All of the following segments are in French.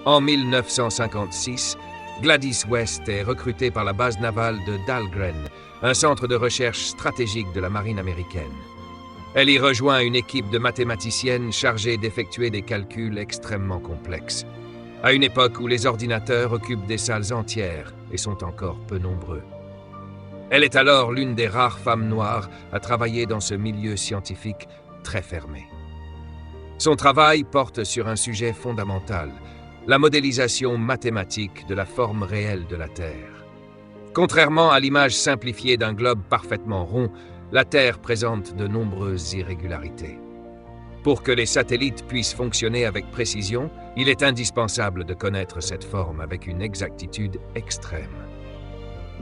En 1956, Gladys West est recrutée par la base navale de Dahlgren, un centre de recherche stratégique de la marine américaine. Elle y rejoint une équipe de mathématiciennes chargées d'effectuer des calculs extrêmement complexes, à une époque où les ordinateurs occupent des salles entières et sont encore peu nombreux. Elle est alors l'une des rares femmes noires à travailler dans ce milieu scientifique très fermé. Son travail porte sur un sujet fondamental, la modélisation mathématique de la forme réelle de la Terre. Contrairement à l'image simplifiée d'un globe parfaitement rond, la Terre présente de nombreuses irrégularités. Pour que les satellites puissent fonctionner avec précision, il est indispensable de connaître cette forme avec une exactitude extrême.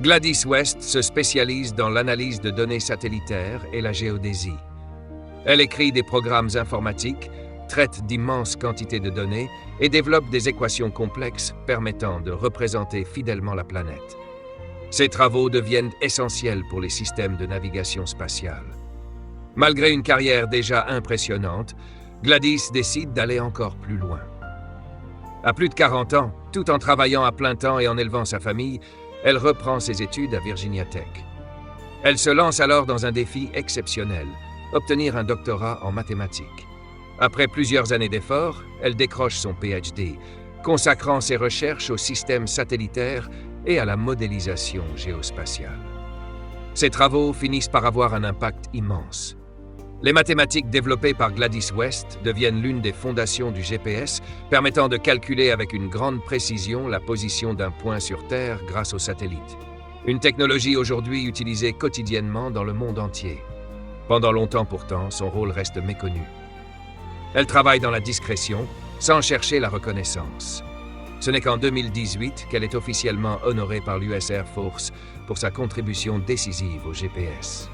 Gladys West se spécialise dans l'analyse de données satellitaires et la géodésie. Elle écrit des programmes informatiques, traite d'immenses quantités de données et développe des équations complexes permettant de représenter fidèlement la planète. Ses travaux deviennent essentiels pour les systèmes de navigation spatiale. Malgré une carrière déjà impressionnante, Gladys décide d'aller encore plus loin. À plus de 40 ans, tout en travaillant à plein temps et en élevant sa famille, elle reprend ses études à Virginia Tech. Elle se lance alors dans un défi exceptionnel, obtenir un doctorat en mathématiques. Après plusieurs années d'efforts, elle décroche son PhD, consacrant ses recherches aux systèmes satellitaires et à la modélisation géospatiale. Ses travaux finissent par avoir un impact immense. Les mathématiques développées par Gladys West deviennent l'une des fondations du GPS, permettant de calculer avec une grande précision la position d'un point sur Terre grâce aux satellites. Une technologie aujourd'hui utilisée quotidiennement dans le monde entier. Pendant longtemps pourtant, son rôle reste méconnu. Elle travaille dans la discrétion, sans chercher la reconnaissance. Ce n'est qu'en 2018 qu'elle est officiellement honorée par l'US Air Force pour sa contribution décisive au GPS.